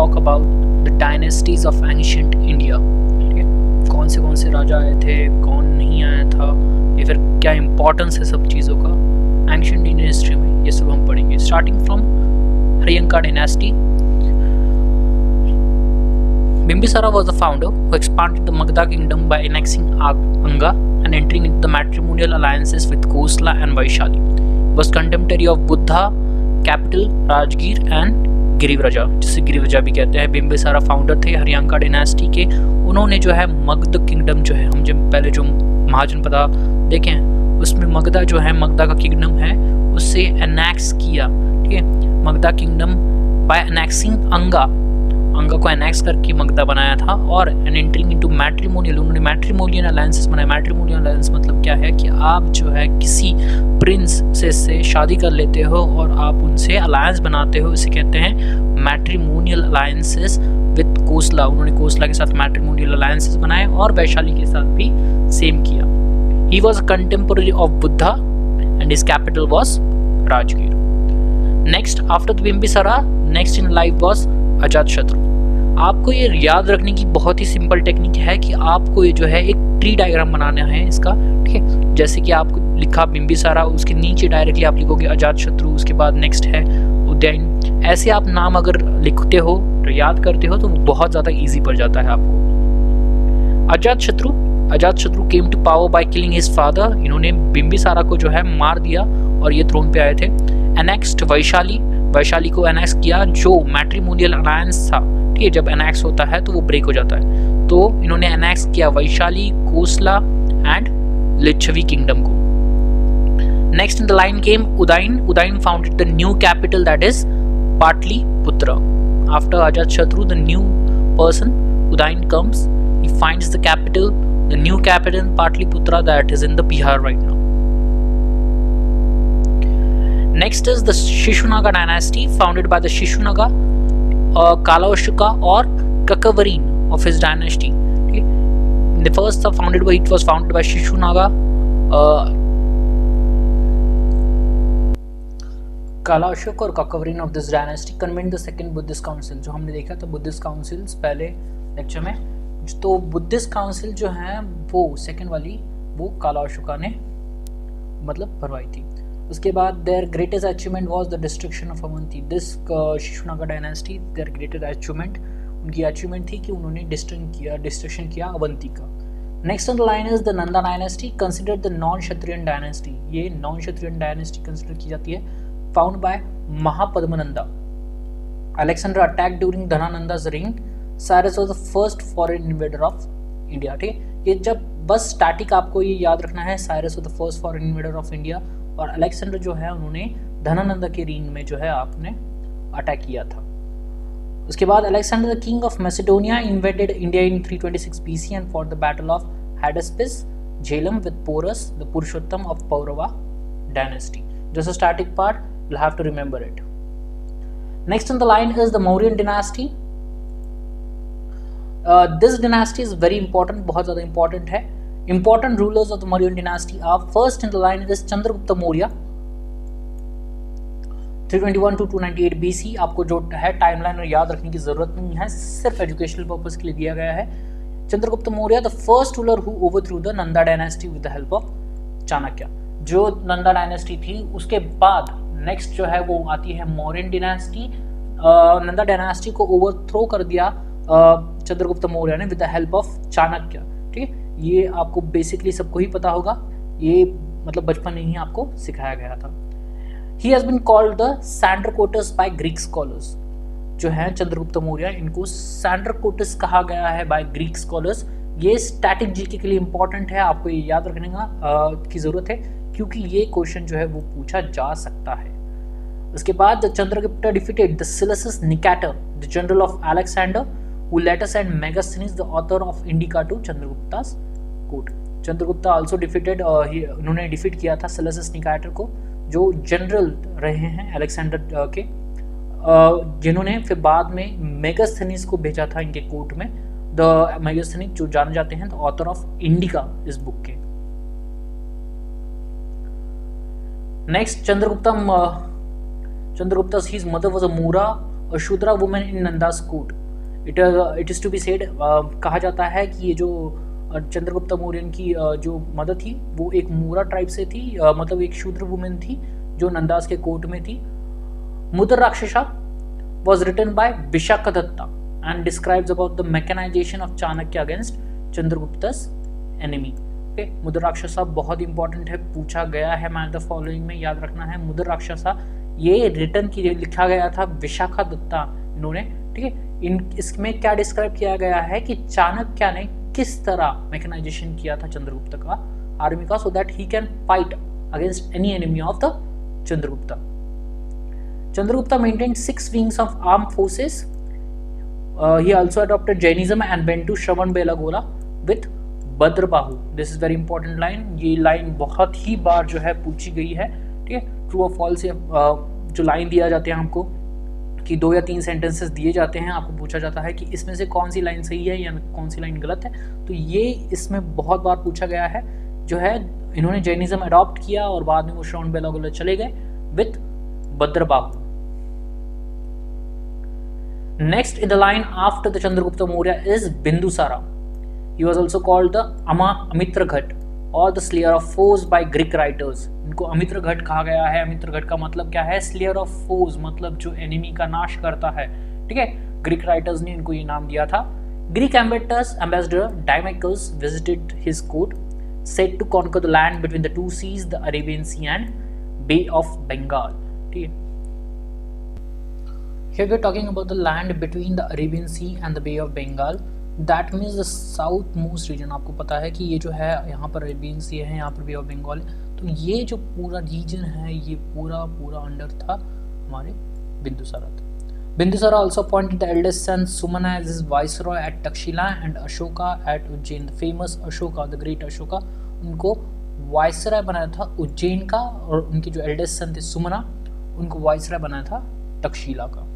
talk about the dynasties of ancient India. ठीक है, कौन से राजा आए थे, कौन नहीं आया था, या फिर क्या इम्पोर्टेंस है सब चीज़ों का एंशिएंट इंडियन हिस्ट्री में, ये सब हम पढ़ेंगे. Starting from Haryanka dynasty. Bimbisara was the founder who expanded the Magadha kingdom by annexing Anga and entering into the matrimonial alliances with Kosala and Vaishali. He was contemporary of Buddha, capital Rajgir and गिरिव्रजा, जिसे गिरिव्रजा भी कहते हैं. Bimbisara founder थे Haryanka dynasty के. उन्होंने जो है Magadh kingdom जो है, हम जब पहले जो महाजनपदा देखे हैं उसमें मगधा जो है, मगधा का किंगडम है, उससे एनेक्स किया. ठीक है, मगधा किंगडम बाय एनेक्सिंग अंगा को एनेक्स करके मगधा बनाया था. और एन एंटरिंग इनटू मैट्रिमोनियल, उन्होंने मैट्रिमोनियल अलायंसेस बनाए. मैट्रिमोनियल अलायंस मतलब क्या है कि आप जो है किसी प्रिंस से शादी कर लेते हो और आप उनसे अलायंस बनाते हो, इसे कहते हैं मैट्रिमोनियल अलायंसेस विद कोसला. उन्होंने कोसला के साथ मैट्रिमोनियल अलायंसेस बनाए और वैशाली के साथ भी सेम किया. He was a contemporary of Buddha and his capital was Rajgir. Next after Bimbisara, next in life was Ajatashatru. आपको ये याद रखने की बहुत ही सिंपल टेक्निक है कि आपको ये जो है एक ट्री डायग्राम बनाना है इसका. ठीक है, जैसे कि आपको लिखा बिम्बिसारा, उसके नीचे डायरेक्टली आप लिखोगे अजातशत्रु, उसके बाद नेक्स्ट है उदयन. ऐसे आप नाम अगर लिखते हो तो याद करते हो तो बहुत ज़्यादा ईजी पड़ जाता है आपको. Ajatashatru came to power by killing his father. इन्होंने बिम्बिसारा को जो है मार दिया और ये थ्रोन पे आए थे. एनेक्स्ड वैशाली को एनेक्स किया, जो मैट्रिमोनियल अलायंस था. ठीक है, जब एनेक्स होता है तो वो ब्रेक हो जाता है, तो इन्होंने एनेक्स किया वैशाली, कोसला एंड लिच्छवी किंगडम को. Next in the line came Udayan founded the new capital that is Pataliputra. After Ajatashatru the new person Udayan comes, he finds the capital, the new capital Patliputra that is in the Bihar right now. Next is the Shishunaga dynasty founded by the Shishunaga, Kalaushika or Kakavarine of his dynasty. Okay. The first it was founded by Shishunaga, Kalaushika और Kakavarine of this dynasty convened the second Buddhist council. जो हमने देखा था Buddhist councils पहले lecture में, तो Buddhist council जो है वो सेकंड वाली वो कालाशुका ने मतलब भरवाई थी. उसके बाद their greatest achievement was the destruction of Avanti. This Shishunaga dynasty, their greatest achievement, उनकी अचीवमेंट थी कि उन्होंने डिस्ट्रक्शन किया अवंती का. Next on the line is the Nanda dynasty, considered the non Kshatriyan dynasty. ये नॉन क्षत्रियन डायनेस्टी कंसिडर की जाती है. Found by Mahapadmananda. Alexander attack during Dhanananda's reign. Cyrus was the first foreign invader of India. ठीक, ये जब बस स्टैटिक आपको ये याद रखना है, Cyrus was the first foreign invader of India, और अलेक्जेंडर जो है उन्होंने धनानंदा के रीन में जो है आपने अटैक किया था. उसके बाद Alexander the king of Macedonia invaded India in 326 BC and for the battle of Hydaspes Jhelum with Porus the Purushottam of Paurava dynasty. Just a static part, you have to remember it. Next on the line is the Mauryan dynasty. This dynasty is very important, बहुत ज़्यादा important है. Important rulers of the Mauryan dynasty are first in the line is Chandragupta Maurya 321 to 298 BC. आपको जो है timeline याद रखने की जरूरत नहीं है, सिर्फ एजुकेशनल पर्पस के लिए दिया गया है. Chandragupta Maurya the first ruler who overthrew the Nanda dynasty with the help of Chanakya. जो नंदा डायनेस्टी थी उसके बाद नेक्स्ट जो है वो आती है मौर्यन डिनास्टी. नंदा डायनेस्टी को ओवरथ्रो कर दिया चंद्रगुप्त मौर्य ने with the help of Chanakya. ठीक है, ये आपको बेसिकली सबको ही पता होगा, ये मतलब बचपन में ही आपको सिखाया गया था. He has been called the Sandrocottus by Greek scholars. जो है चंद्रगुप्त मौर्य, इनको सैंड्रकोटस कहा गया है बाय ग्रीक स्कॉलर्स. ये स्टैटिक जीके के लिए इंपॉर्टेंट है, आपको ये याद रखने की जरूरत है क्योंकि ये क्वेश्चन जो है वो पूछा जा सकता है. उसके बाद Chandragupta defeated the Seleucus Nicator, the general of Alexander, who later sent Megasthenes, the author of Indica, to Chandragupta's court. Chandragupta also defeated, उन्होंने डिफीट किया था सिलसिस निकेटर को, जो जनरल रहे हैं अलेक्जेंडर के, जिन्होंने फिर बाद में मेगास्थनीज को भेजा था इनके कोर्ट में. द मेगास्थनीज जो जाने जाते हैं द ऑथर ऑफ इंडिका इस बुक के. Next Chandragupta's his mother was a Mura a Shudra women in Nanda's court. It is to be said, कहा जाता है कि ये जो चंद्रगुप्त मौर्य की जो मदर थी वो एक मूरा ट्राइब से थी, मतलब एक शूद्र वुमेन थी जो नंदास के कोर्ट में थी। मुद्र राक्षसा was written by Vishakadatta and describes about the mechanization of Chanakya against Chandragupta's enemy. Okay, मुद्र राक्षसा बहुत इंपॉर्टेंट है, पूछा गया है मैन द फॉलोइंग में, याद रखना है। मुद्र राक्षसा ये रिटर्न की लिखा गया था विशाखादत्ता इन्होंने, ठीक है। इसमें क्या डिस्क्राइब किया गया है कि चाणक्य ने किस तरह मैकेनाइजेशन किया था चंद्रगुप्त का आर्मी का, so that he can fight against any enemy of the Chandragupta. Chandragupta maintained 6 wings of armed forces. He also adopted Jainism and went to Shravanbelagola with Bhadrabahu. This is very important line. ये line बहुत ही बार जो है पूछी गई है, ठीक है। True और फॉल्स जो लाइन दिया जाते हैं हमको कि 2 या 3 सेंटेंसेस दिए जाते हैं, आपको पूछा जाता है कि इसमें से कौन सी लाइन सही है या कौन सी लाइन गलत है। तो ये इसमें बहुत बार पूछा गया है। जो है इन्होंने जैनिज्म अडॉप्ट किया और बाद में वो श्रवणबेलागोला चले गए with Bhadrabahu. Next in the line after the Chandragupta Maurya is Bindusara. He was also called the Amitraghat or the slayer of foes by Greek writers. इनको अमित्रघट कहा गया है। अमित्रघट का मतलब क्या है? slayer of foes, मतलब जो एनिमी का नाश करता है, ठीक है। ग्रीक राइटर्स ने इनको ये नाम दिया था। Greek ambassador Dimachus visited his court, said to conquer the land between the 2 seas, the Arabian Sea and Bay of Bengal. ठीक है। Here we are talking about the land between the Arabian Sea and the Bay of Bengal. That means the south most region। आपको पता है कि ये जो है यहाँ पर अरेबियन सी है, यहाँ पर बे ऑफ बंगाल है, तो ये जो पूरा रीजन है ये पूरा अंडर था हमारे Bindusara. Bindusara also appointed the eldest son Sumana as his viceroy at Takshila and Ashoka at Ujjain. The famous Ashoka, the great Ashoka, उनको वाइसराय बनाया था उज्जैन का, और उनके जो एल्डेस्ट सन थे सुमना, उनको वाइसराय बनाया था तक्षशिला का।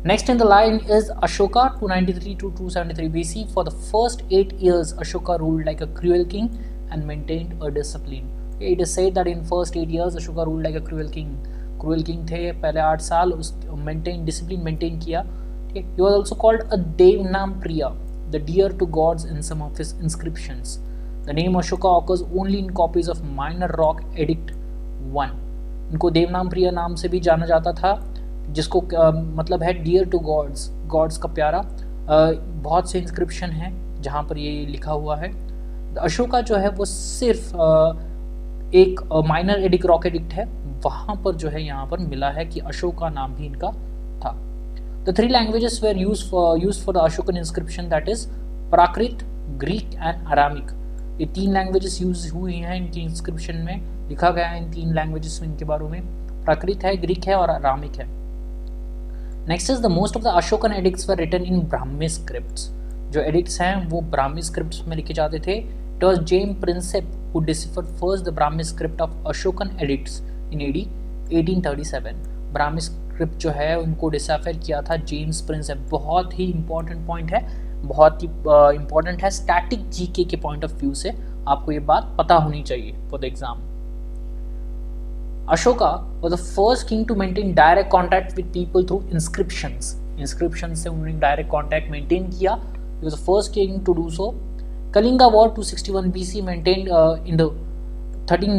Next in the line is Ashoka 293 to 273 BC. For the first 8 years, Ashoka ruled like a cruel king and maintained a discipline. It is said that in first 8 years, Ashoka ruled like a cruel king. Cruel king थे पहले 8 साल, उस discipline maintain किया। He was also called a Devnampriya, the dear to gods in some of his inscriptions. The name Ashoka occurs only in copies of Minor Rock Edict 1. इनको देवनामप्रिय नाम से भी जाना जाता था, जिसको मतलब है डियर टू गॉड्स, गॉड्स का प्यारा। बहुत से इंस्क्रिप्शन हैं जहाँ पर ये लिखा हुआ है। अशोका जो है वो सिर्फ एक माइनर एडिक रॉक एडिक्ट है, वहाँ पर जो है यहाँ पर मिला है कि अशोका नाम भी इनका था। The 3 languages where used for the Ashokan inscription, that is Prakrit, Greek and Aramaic. ये 3 लैंग्वेजेस यूज हुई हैं इनकी इंस्क्रिप्शन में, लिखा गया है इन 3 लैंग्वेजेस में इनके बारे में। प्राकृत है, ग्रीक है और अरामिक है। Next is the most of the Ashokan edicts were written in Brahmi scripts. जो एडिक्ट्स हैं वो ब्राह्मी स्क्रिप्ट्स में लिखे जाते थे। It was James Prinsep who deciphered first the Brahmi script of Ashokan edicts in AD 1837। Brahmi script जो है उनको डिसाफर किया था जेम्स प्रिंसेप। बहुत ही इंपॉर्टेंट पॉइंट है, बहुत ही इंपॉर्टेंट है स्टैटिक जीके के पॉइंट ऑफ व्यू से, आपको ये बात पता होनी चाहिए for the exam. Ashoka was the first king to maintain direct contact with people through inscriptions. Inscriptions से उन्होंने direct contact maintain किया. He was the first king to do so. Kalinga War 261 BC maintained in the 13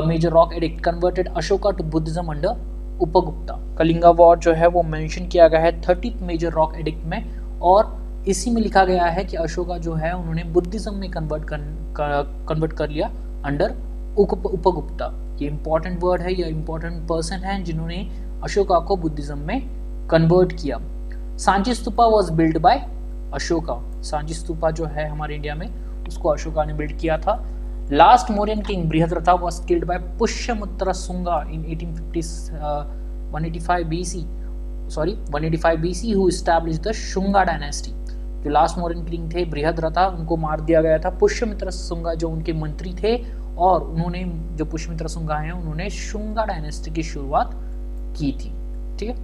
major rock edict converted Ashoka to Buddhism under Upagupta. Kalinga War जो है वो mention किया गया है 30th major rock edict में, और इसी में लिखा गया है कि अशोका जो है उन्होंने बुद्धिज्म में कन्वर्ट कर लिया अंडर उपगुप्ता। ये इंपॉर्टेंट वर्ड है, ये इंपॉर्टेंट पर्सन है जिन्होंने अशोका को बुद्धिज्म में कन्वर्ट किया। Sanchi stupa was build by Ashoka. Sanchi stupa जो है हमारे इंडिया में, उसको अशोका ने बिल्ड किया था। Last Mauryan king Brihadratha was killed by Pushyamitra Shunga in 185 BC who established the Shunga dynasty. जो लास्ट मौर्यन किंग थे बृहद्रथा, उनको मार दिया गया था। पुष्यमित्र शुंगा जो उनके मंत्री थे, और उन्होंने जो पुष्यमित्र शुंगा हैं उन्होंने शुंगा डायनेस्टी की शुरुआत की थी। ठीक है,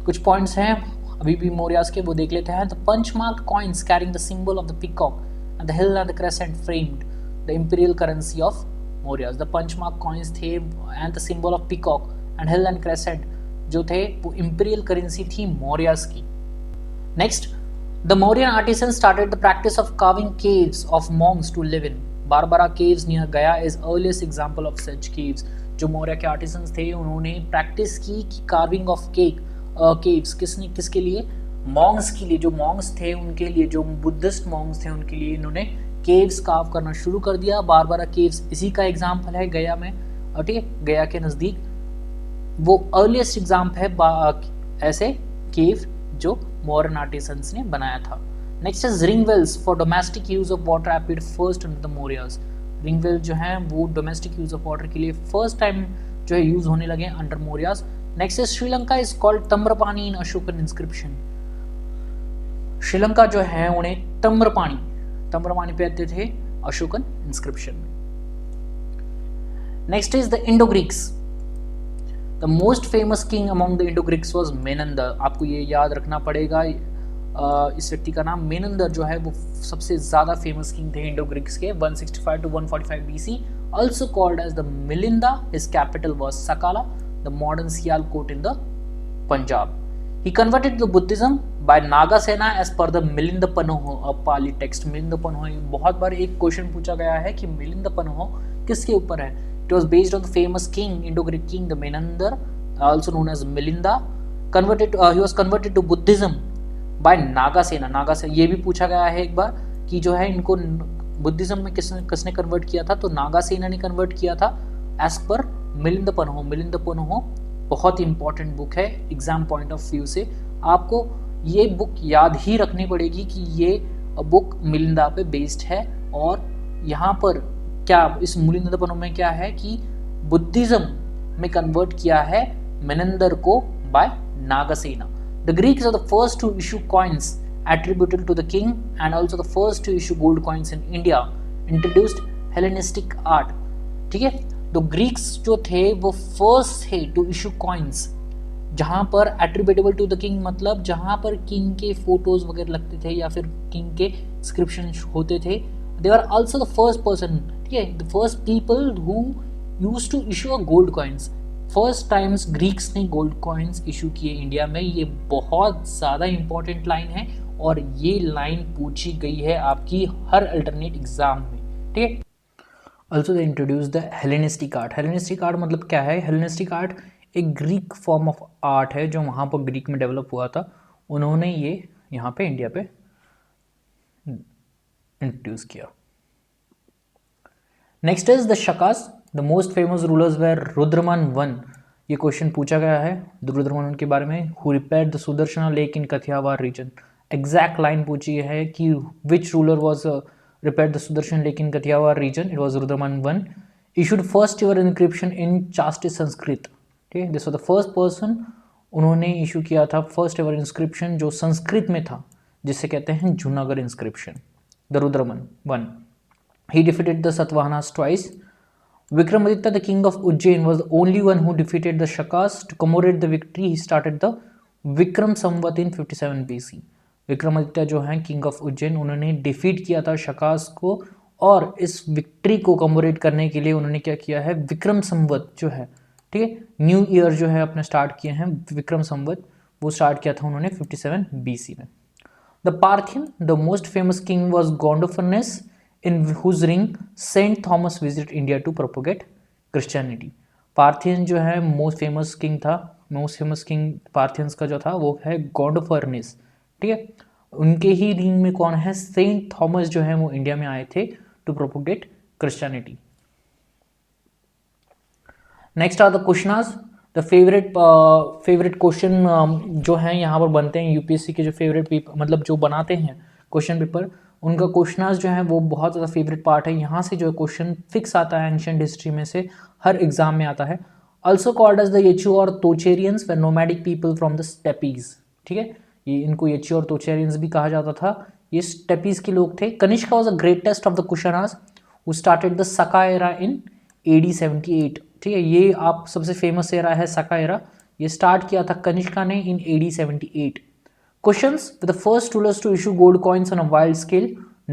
कुछ पॉइंट्स हैं अभी भी मौर्यास के, वो देख लेते हैं। The punch mark coins carrying the symbol of the peacock and the hill and the crescent framed the imperial currency of Mauryas. The punch mark coins थे and the symbol of peacock and hill and crescent जो थे वो imperial currency थी मौर्याज की। Next, the Mauryan artisan started the practice of carving caves of monks to live in. Barabar caves near Gaya is earliest example of such caves. जो मौर्य के artisans थे उन्होंने practice की कि कार्विंग ऑफ केव्स किसके लिए, मॉन्क्स के लिए। जो मॉन्क्स थे उनके लिए, जो बुद्धिस्ट मॉन्क्स थे उनके लिए इन्होंने केव्स कार्व करना शुरू कर दिया। बारबरा केव्स इसी का एग्जाम्पल है गया में, ठीक है, गया के नज़दीक वो अर्लीस्ट एग्जाम्पल है ऐसे केव जो मॉडर्न आर्टिसंस ने बनाया था। Next is ring wells for domestic use of water appeared first under the Mauryas. Ring well जो है वो डोमेस्टिक यूज ऑफ वाटर के लिए फर्स्ट टाइम जो है यूज होने लगे under Mauryas. Next is Sri Lanka is called तम्रपानी in Ashokan inscription. Sri Lanka जो है उन्हें तम्रपानी कहते थे अशोकन इंस्क्रिप्शन में। Next is the Indo Greeks. The most famous king among the Indo Greeks was मेनंदर। आपको ये याद रखना पड़ेगा, इस व्यक्ति का नाम मेनंदर जो है वो सबसे ज्यादा फेमस किंग थे इंडो ग्रीक्स के, 165 to 145 BC, also called as the Milinda. His capital was Sakala, the modern Sialkot in the Punjab. He converted to Buddhism by Nagasena as per the Milinda-Panoho, a Pali text. Milinda-Panoho बहुत बार एक question पूछा गया है कि Milinda-Panoho किसके ऊपर है। It was based on the famous king, Indo-Greek king, the Menander, also known as Milinda. He was converted to Buddhism by Nagasena. Nagasena ये भी पूछा गया है एक बार कि जो है इनको बुद्धिज्म में किसने कन्वर्ट किया था, तो नागासेना ने कन्वर्ट किया था एज पर मिलिंद-पन्हो। मिलिंद-पन्हो बहुत इंपॉर्टेंट बुक है एग्जाम पॉइंट ऑफ व्यू से। आपको ये बुक याद ही रखनी पड़ेगी कि ये बुक मिलिंदा पे बेस्ड है। और यहाँ पर क्या इस मिलिंद-पन्हो में क्या है कि बुद्धिज्म में कन्वर्ट किया है मेनंदर को bye नागासेना। The Greeks are the first to issue coins attributed to the king and also the first to issue gold coins in India. Introduced Hellenistic art. ठीक है, तो ग्रीक्स जो थे वो फर्स्ट थे टू इशू कॉइन्स जहाँ पर attributable to the king मतलब जहाँ पर किंग के फोटोज वगैरह लगते थे या फिर किंग के इंस्क्रिप्शन होते थे। They were also the first person, ठीक है, the first people who used to issue a gold coins. First times Greeks ने गोल्ड कॉइन्स इशू किए इंडिया में। ये बहुत ज़्यादा इंपॉर्टेंट लाइन है और ये लाइन पूछी गई है आपकी हर अल्टरनेट एग्जाम में, ठीक है। Also they introduce the Hellenistic art. Hellenistic art मतलब क्या है? हेलेनिस्टिक आर्ट एक ग्रीक फॉर्म ऑफ आर्ट है जो वहाँ पर ग्रीक में डेवलप हुआ था। उन्होंने ये यहाँ पे इंडिया पे इंट्रोड्यूस किया। Next is the Shakas. The most famous rulers were Rudraman one. ये क्वेश्चन पूछा गया है रुद्रमन के बारे में। Who repaired the Sudarshana lake in Kathiawar region. Exact line पूछी है कि which ruler was repaired the Sudarshan lake in Kathiawar region. It was Rudraman one. Issued first ever inscription in chaste Sanskrit. ठीक है, this was the first person, उन्होंने इशू किया था first ever inscription जो संस्कृत में था, जिसे कहते हैं Junagadh inscription, the Rudraman one. He defeated the Satavahanas twice. Vikramaditya, the king of Ujjain, was the only one who defeated the Shakas. To commemorate the victory, he started the Vikram Samvat in 57 BC. Vikramaditya जो हैं king of Ujjain, उन्होंने defeat किया था शकास को और इस victory को कमोरेट करने के लिए उन्होंने क्या किया है, विक्रम संवत जो है, ठीक है, न्यू ईयर जो है अपने स्टार्ट किए हैं विक्रम संवत, वो स्टार्ट किया था उन्होंने 57 BC में। The Parthian, the most famous king was Gondophernes in whose ring Saint Thomas visited India to propagate Christianity. Parthian जो है मोस्ट फेमस किंग था, मोस्ट फेमस किंग पार्थियंस का जो था वो है गोंडोफर्नेस, ठीक है। उनके ही रिंग में कौन है, सेंट थॉमस जो है वो इंडिया में आए थे to propagate Christianity. Next are the questions. The favourite question जो है यहाँ पर बनते हैं यूपीएससी के, जो फेवरेट मतलब जो बनाते हैं क्वेश्चन पेपर, उनका क्वेश्चंस जो है वो बहुत ज़्यादा फेवरेट पार्ट है। यहाँ से जो क्वेश्चन फिक्स आता है एंशिएंट हिस्ट्री में से, हर एग्जाम में आता है। Also called as the Yuezhi और Tocharians were nomadic people from the steppes, ठीक है, ये इनको येचू और तोचेरियंस भी कहा जाता था। ये स्टेपीज के लोग थे। Kanishka was the greatest of the Kushanas who started the Saka era in AD 78, ठीक है, ये आप सबसे फेमस एरा है सका एरा, ये स्टार्ट किया था कनिष्का ने इन AD 78। Questions: with the first rulers to issue gold coins on a wild scale,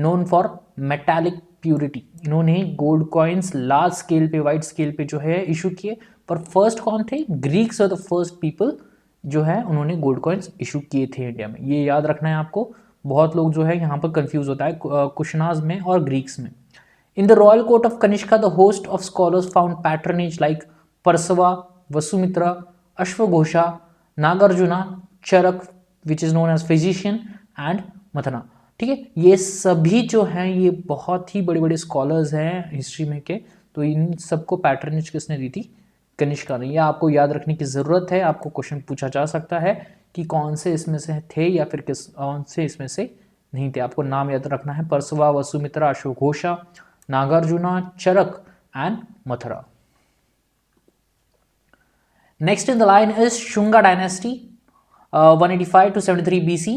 known for metallic purity. इन्होंने गोल्ड कॉइन्स लार्ज स्केल पे, वाइड स्केल पे जो है इशू किए। पर फर्स्ट कौन थे? Greeks are the first people जो है उन्होंने गोल्ड कॉइन्स इशू किए थे इंडिया में। ये याद रखना है आपको। बहुत लोग जो है यहाँ पर कंफ्यूज होता है कुशनाज में और ग्रीक्स में। In the royal court of Kanishka the host of scholars found patronage like Parshva, Vasumitra, अश्वघोषा, Nagarjuna, Charak which is known as physician and Mathura. ठीक है, ये सभी जो हैं ये बहुत ही बड़े बड़े स्कॉलर्स हैं हिस्ट्री में के। तो इन सबको पैट्रनेज किसने दी थी? कनिष्का ने। यह आपको याद रखने की ज़रूरत है। आपको क्वेश्चन पूछा जा सकता है कि कौन से इसमें से थे या फिर कौन से इसमें से नहीं थे। आपको नाम याद रखना है, परसवा, वसुमित्रा, अश्वघोषा, Nagarjuna, Charak and Mathura. Next in the line is Shunga dynasty, 185 to 73 BC.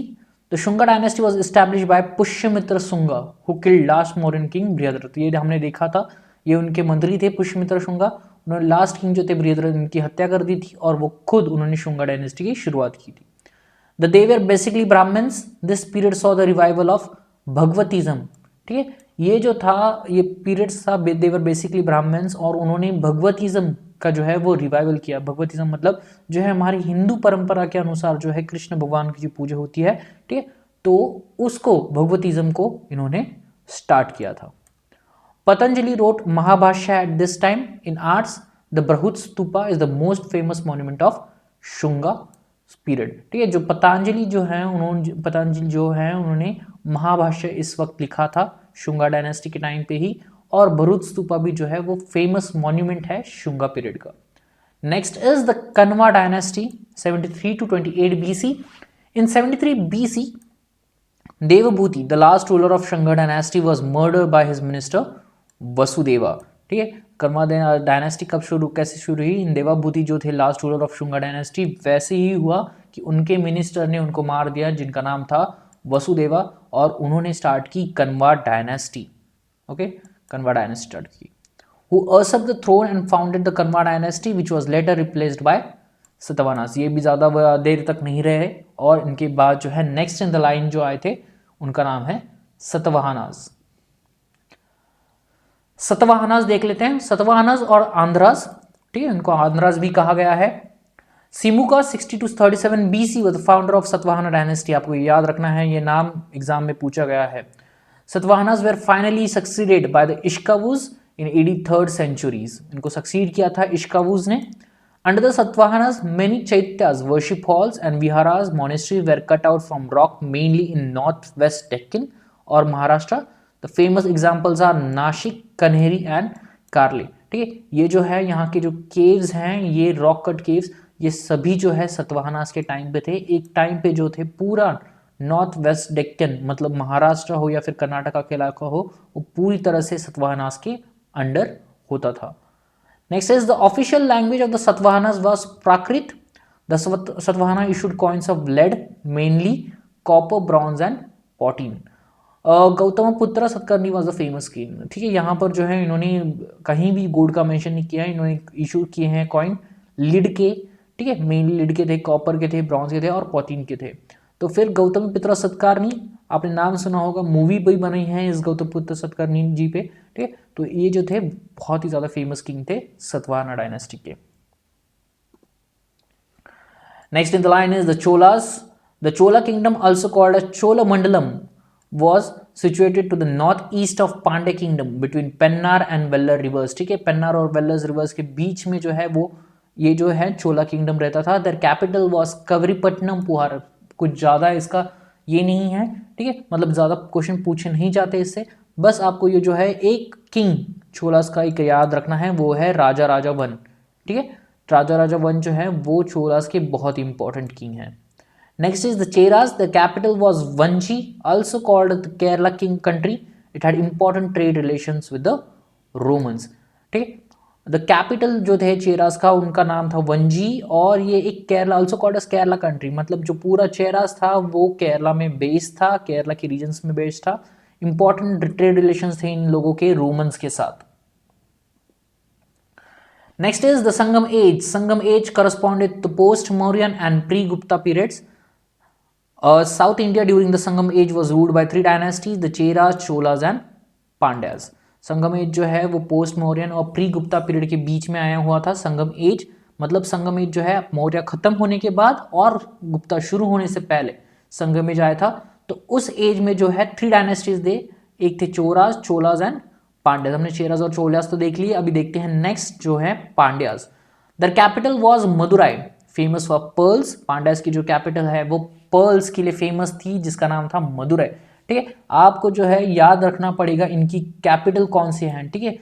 The Shunga dynasty was established by Pushyamitra Shunga, who killed last Mauryan king Brihadrata. ये हमने देखा था, ये उनके मंत्री थे पुष्यमित्र शुंगा। उन्होंने लास्ट किंग जो थे बृहद्रथ, उनकी हत्या कर दी थी और वो खुद उन्होंने शुंगा डायनेस्टी की शुरुआत की थी। The they were basically Brahmans. This period saw the revival of Bhagavatism. ठीक है, ये जो था ये पीरियड था, दे वर बेसिकली ब्राह्मण्स और उन्होंने भगवतिज्म का जो है वो रिवाइवल किया। भगवतिज्म मतलब जो है हमारी हिंदू परंपरा के अनुसार जो है कृष्ण भगवान की जो पूजा होती है, ठीक है, तो उसको भगवतिज्म को इन्होंने स्टार्ट किया था। Patanjali wrote Mahabhashya at this time in arts. The Brihad stupa is the most famous monument of Shunga period. ठीक है, जो पतंजलि जो है उन्होंने महाभाष्य इस वक्त लिखा था शुंगा डायनेस्टी के टाइम पे ही, और बृहद स्तूपा भी जो है वो फेमस मॉन्यूमेंट है शुंगा पीरियड का। Next is the Kanva dynasty 73 to 28 BC। In 73 BC Devabhuti the last ruler of Shunga dynasty was murdered by his minister Vasudeva. ठीक है, कन्वा डायनेस्टी कैसे शुरू हुई? इन देवभूति जो थे last ruler of Shunga dynasty, वैसे ही हुआ कि उनके मिनिस्टर ने उनको मार दिया जिनका नाम था वसुदेवा, और उन्होंने स्टार्ट की Kanva dynasty. Okay, Kanva dynasty start की। Who usurped the throne and founded the Kanva dynasty, which was later replaced by Satavahanas. ये भी ज़्यादा देर तक नहीं रहे और इनके बाद जो है नेक्स्ट इन द लाइन जो आए थे उनका नाम है सतवाहनास। सतवाहनास देख लेते हैं। सतवाहनास और आंध्रास, ठीक है, इनको आंध्रास भी कहा गया है। Simuka 60 to 37 BC was the founder of Satavahana dynasty। आपको याद रखना है, ये नाम एग्जाम में पूछा गया है। Satavahanas were finally succeeded by the Ishkavus in 83rd centuries। इनको सक्सीड किया था इश्कावुज ने। Under the Satavahanas, many chaityas, worship halls and viharas, monasteries were cut out from rock mainly in northwest Deccan और Maharashtra. The famous examples are Nashik, Kanheri and Karle. ठीक है, ये जो है यहाँ के जो केव्स हैं, ये रॉक कट केव्स, ये सभी जो है सतवाहनास के टाइम पे थे। एक टाइम पे जो थे पूरा नॉर्थ वेस्ट डेक्कन मतलब महाराष्ट्र हो या फिर कर्नाटका के इलाका हो, वो पूरी तरह से सतवाहनास के अंडर होता था। Next is the official language of the Satavahanas was Prakrit. The Satavahana issued coins of lead mainly copper, bronze and potin. Gautamiputra Satakarni was the famous king. ठीक है, यहाँ पर जो है इन्होंने कहीं भी गोल्ड का मेंशन नहीं किया है, इन्होंने इशू किए हैं कॉइन लिड के। ठीक है, मेनली लिड के थे, कॉपर के थे, ब्रॉन्ज के थे और पॉटीन के थे। तो फिर गौतमपुत्र सतकर्णी, आपने नाम सुना होगा, मूवी भी बनी है इस गौतमपुत्र सतकर्णी जी पे। ठीक है, तो ये जो थे बहुत ही ज्यादा फेमस किंग थे सतवाहना डायनेस्टी के। Next in the line is the Cholas. The Chola kingdom also called a Cholamandalam was situated to the northeast of Pandya kingdom between Pennar and Vellar rivers। ठीक है, पेन्नार और वेल्लर रिवर्स के बीच में जो है वो ये जो है चोला किंगडम रहता था। Their capital was कवरीपट्टनम पुहार। कुछ ज़्यादा इसका ये नहीं है, ठीक है, मतलब ज़्यादा क्वेश्चन पूछे नहीं जाते इससे। बस आपको ये जो है एक किंग चोलास का एक याद रखना है, वो है राजा राजा वन। ठीक है, राजा राजा वन जो है वो चोलास के बहुत इंपॉर्टेंट किंग हैं। Next is the Cheras. The capital was Vanchi, also called the Kerala King country. It had important trade relations with the Romans। ठीक, the capital जो थे चेरास का उनका नाम था वंजी, और ये एक Kerala also called as Kerala country, मतलब जो पूरा चेरास था वो केरला में बेस्ड था, केरला के रीजन्स में बेस्ड था। इंपॉर्टेंट ट्रेड रिलेशंस थे इन लोगों के रोमन्स के साथ। Next is the Sangam age। Sangam age corresponded to post Mauryan and pre-Gupta periods। South India during the Sangam age was ruled by three dynasties, the Cheras, Cholas and Pandyas. Sangam age जो है वो post Mauryan और pre Gupta period के बीच में आया हुआ था। संगम as मतलब संगम एज जो है मौर्य खत्म होने के बाद और गुप्ता शुरू होने से पहले संगम एज आया था। तो उस एज में जो है 3 डायनेस्टीज थे, एक थे चोराज, चोलाज एंड पांड्याज। हमने चेराज और चोलाज तो देख लिए, अभी देखते हैं नेक्स्ट जो है Pandyas. Their capital was Madurai, famous for pearls. Pandyas की जो कैपिटल है वो पर्ल्स के लिए फेमस थी, जिसका नाम था मदुराई। ठीक है, आपको जो है याद रखना पड़ेगा इनकी कैपिटल कौन सी है। ठीक है,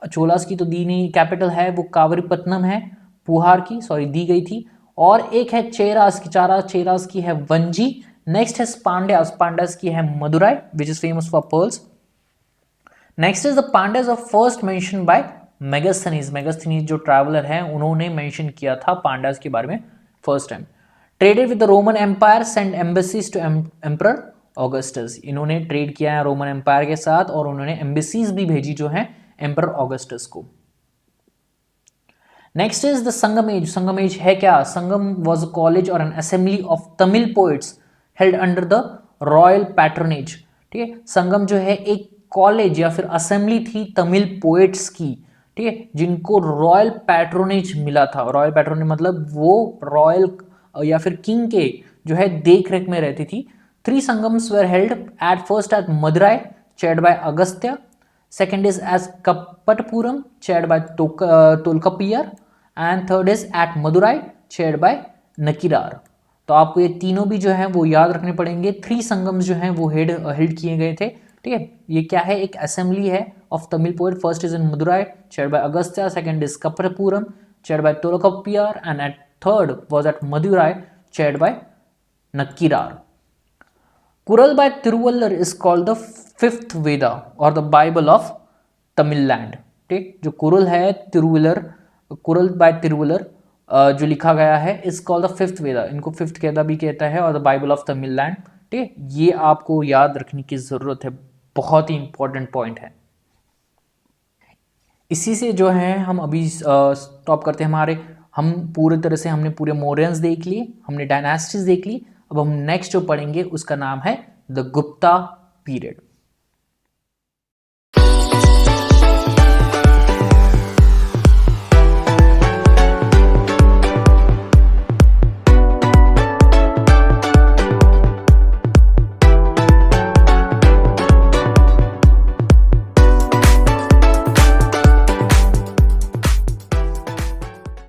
चोलास की तो दी नहीं, कैपिटल है वो कावरीपत्तनम है, पुहार की सॉरी दी गई थी। और एक है चेरास की, चेरास की है वंजी। नेक्स्ट है पांड्यास, पांड्यास की है Madurai which is famous for pearls. Next is the Pandyas of first mention by Megasthenes. Megasthenes जो ट्रैवलर है उन्होंने मेंशन किया था पांड्यास के बारे में first time. Traded with the Roman Empire, send embassies to emperor Augustus. इन्होंने ट्रेड किया है रोमन एम्पायर के साथ और उन्होंने एम्बेसीज भी भेजी जो है एम्परर ऑगस्टस को। Next is the Sangam age. Sangam age है क्या? संगम वॉज अ कॉलेज और an assembly of Tamil poets held under the royal patronage. ठीक है, संगम जो है एक कॉलेज या फिर असेंबली थी तमिल पोएट्स की, ठीक है, जिनको रॉयल पैट्रोनेज मिला था। रॉयल पैट्रोनेज मतलब वो रॉयल या फिर किंग के जो है देख रेख में रहती थी। 3 Sangams were held at first at Madurai chaired by Agastya, second is as Kapatpuram chaired by Tolkappiyar and third is at Madurai chaired by Nakirar। तो आपको ये तीनों भी जो है वो याद रखने पड़ेंगे। 3 संगम्स जो हैं वो हेल्ड किए गए थे। ठीक है, ये क्या है? एक असेंबली है of Tamil poet. First is in Madurai chaired by Agastya, second is Kapatapuram chaired by Tolkappiyar and at third was at Madurai chaired by Nakkirar। Kural by Tiruvallur is called the fifth Veda और द बाइबल ऑफ तमिललैंड। ठीक, जो कुरल है तिरुवल्लर, Kural bye तिरुवल्लर जो लिखा गया है is called the fifth वेदा। इनको fifth वेदा भी कहता है और द बाइबल ऑफ तमिललैंड। ठीक, ये आपको याद रखने की जरूरत है, बहुत ही इंपॉर्टेंट पॉइंट है। इसी से जो है हम अभी स्टॉप करते हैं हमारे। हम पूरी तरह से हमने पूरे मौर्यंस देख लिए, हमने डायनास्टीज देख ली। अब हम नेक्स्ट जो पढ़ेंगे उसका नाम है द गुप्ता पीरियड।